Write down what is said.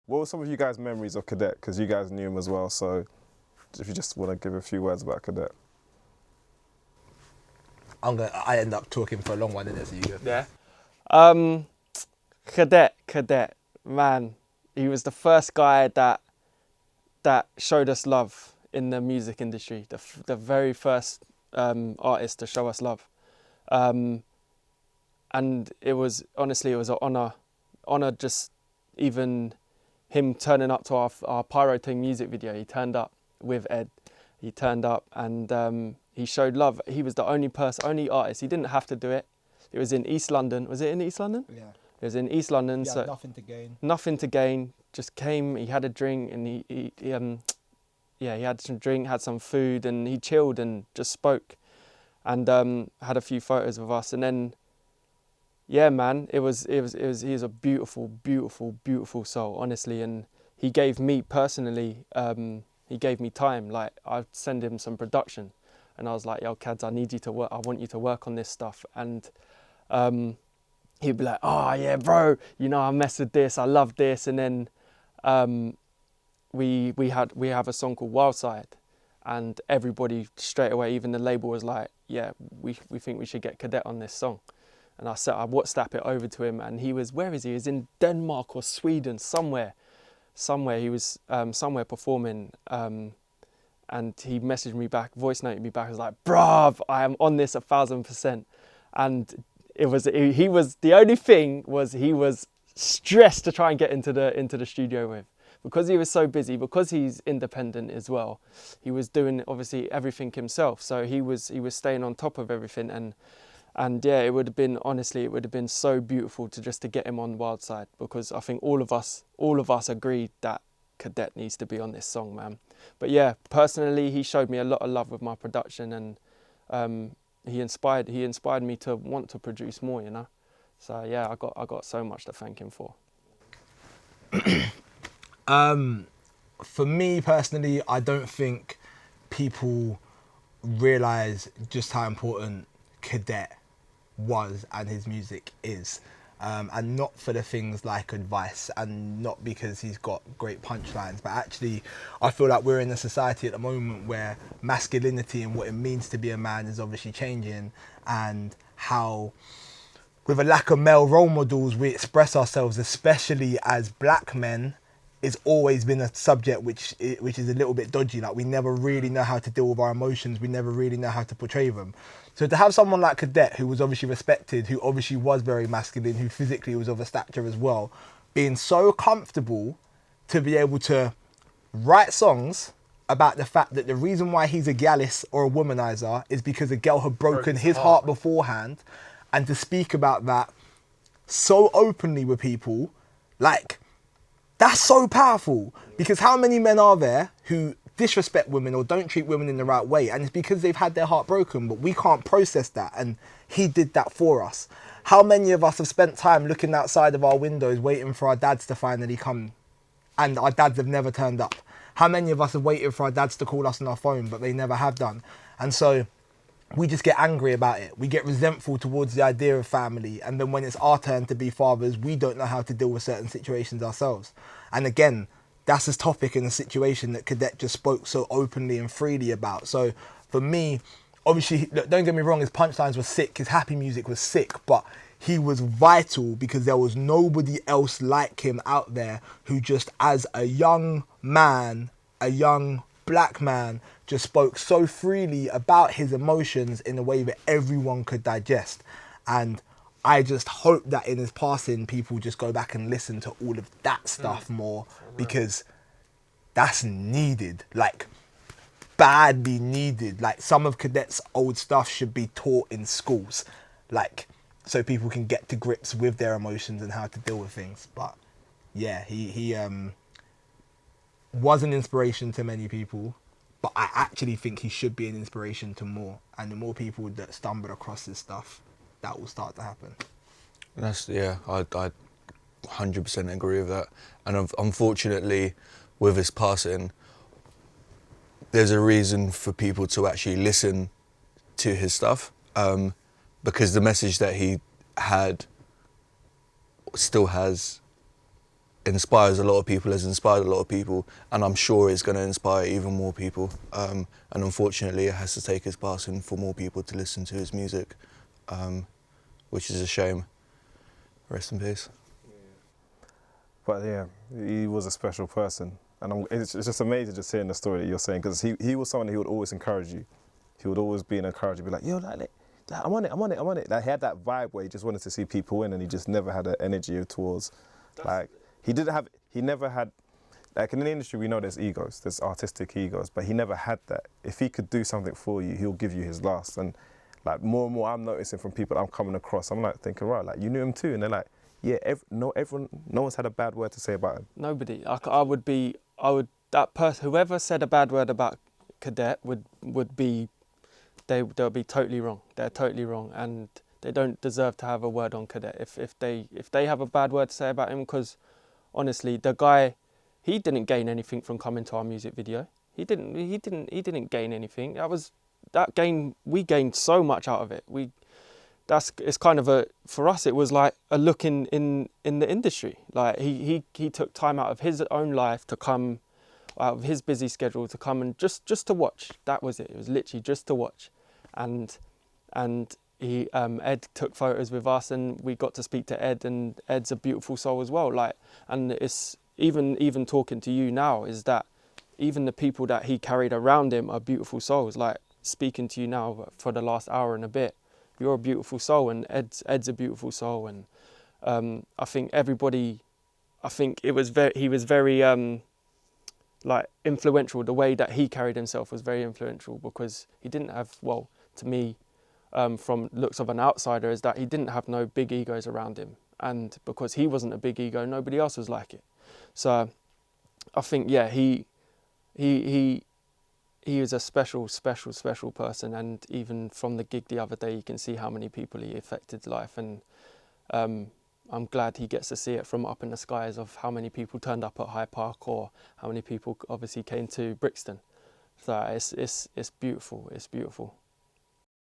What were some of you guys' memories of Cadet? Because you guys knew him as well, so if you just want to give a few words about Cadet. I end up talking for a long one, innit? So you go. Yeah. Cadet, man, he was the first guy that showed us love in the music industry. The very first artist to show us love, and it was an honor just even him turning up to our Pyro Ting music video. He turned up with Ed. He turned up and he showed love. He was the only artist. He didn't have to do it. It was in East London. Was it in East London? Yeah. It was in East London. Yeah, so nothing to gain. Nothing to gain. Just came. He had a drink and he had some drink, had some food, and he chilled and just spoke, and had a few photos of us. And then, yeah, man, he was a beautiful soul, honestly. And he gave me personally, he gave me time. Like, I'd send him some production, and I was like, yo, Cads, I need you to work. I want you to work on this stuff. And he'd be like, oh yeah, bro, you know, I mess with this, I love this. And then we have a song called Wild Side, and everybody straight away, even the label was like, yeah, we think we should get Cadet on this song. And I WhatsApp it over to him, and he was, where is he? He was in Denmark or Sweden, somewhere. He was somewhere performing, and he messaged me back, voice noted me back. I was like, bruv, I am on this 1000%. And he was the only thing was he was stressed to try and get into the studio with, because he was so busy, because he's independent as well. He was doing obviously everything himself, so he was staying on top of everything. And yeah, it would have been so beautiful to get him on Wild Side, because I think all of us agreed that Cadet needs to be on this song, man. But yeah, personally, he showed me a lot of love with my production, and he inspired me to want to produce more, you know. So yeah, I got so much to thank him for. For me personally, I don't think people realise just how important Cadet was and his music is. And not for the things like advice, and not because he's got great punchlines, but actually I feel like we're in a society at the moment where masculinity and what it means to be a man is obviously changing, and how with a lack of male role models we express ourselves, especially as black men, it's always been a subject which is a little bit dodgy. Like, we never really know how to deal with our emotions, we never really know how to portray them. So to have someone like Cadet, who was obviously respected, who obviously was very masculine, who physically was of a stature as well, being so comfortable to be able to write songs about the fact that the reason why he's a gallus or a womanizer is because a girl had broken his heart beforehand, and to speak about that so openly with people, like, that's so powerful. Because how many men are there who disrespect women or don't treat women in the right way, and it's because they've had their heart broken, but we can't process that, and he did that for us. How many of us have spent time looking outside of our windows waiting for our dads to finally come, and our dads have never turned up? How many of us have waited for our dads to call us on our phone, but they never have done? And so we just get angry about it. We get resentful towards the idea of family, and then when it's our turn to be fathers, we don't know how to deal with certain situations ourselves. And again, that's his topic in a situation that Cadet just spoke so openly and freely about. So for me, obviously, look, don't get me wrong, his punchlines were sick, his happy music was sick, but he was vital because there was nobody else like him out there who just, as a young man, a young black man, just spoke so freely about his emotions in a way that everyone could digest. And I just hope that in his passing, people just go back and listen to all of that stuff more, because that's needed, like, badly needed. Like, some of Cadet's old stuff should be taught in schools, like, so people can get to grips with their emotions and how to deal with things. But yeah, he was an inspiration to many people, but I actually think he should be an inspiration to more. And the more people that stumble across his stuff, that will start to happen. I 100% agree with that. And unfortunately, with his passing, there's a reason for people to actually listen to his stuff, because the message that he had still has inspires a lot of people, has inspired a lot of people, and I'm sure it's going to inspire even more people. And unfortunately, it has to take his passing for more people to listen to his music, which is a shame. Rest in peace. But yeah, he was a special person. And it's just amazing just hearing the story that you're saying, because he was someone who would always encourage you. He would always be an encourager, be like, yo, like, I'm on it. Like, he had that vibe where he just wanted to see people win, and he just never had that energy towards, like, he never had, like, in the industry we know there's egos, there's artistic egos, but he never had that. If he could do something for you, he'll give you his last. And like, more and more I'm noticing from people I'm coming across, I'm like thinking, right, like, you knew him too? And they're like, yeah, no one's had a bad word to say about him. Nobody. That person, whoever said a bad word about Cadet would be, they'll be totally wrong. They're totally wrong, and they don't deserve to have a word on Cadet. If they have a bad word to say about him, because honestly, the guy, he didn't gain anything from coming to our music video. He didn't gain anything. We gained so much out of it. It's kind of for us, it was like a look in the industry. Like, he took time out of his own life to come, out of his busy schedule, to come and just to watch. That was it. It was literally just to watch. And he Ed took photos with us, and we got to speak to Ed, and Ed's a beautiful soul as well. Like, and it's even talking to you now, is that even the people that he carried around him are beautiful souls. Like, speaking to you now for the last hour and a bit, you're a beautiful soul, and Ed's a beautiful soul. And I think everybody, he was very like, influential. The way that he carried himself was very influential, because he didn't have, well, to me, from looks of an outsider, is that he didn't have no big egos around him. And because he wasn't a big ego, nobody else was like it. So I think, yeah, he is a special person, and even from the gig the other day, you can see how many people he affected life, and I'm glad he gets to see it from up in the skies, of how many people turned up at Hyde Park, or how many people obviously came to Brixton. So it's beautiful. It's beautiful.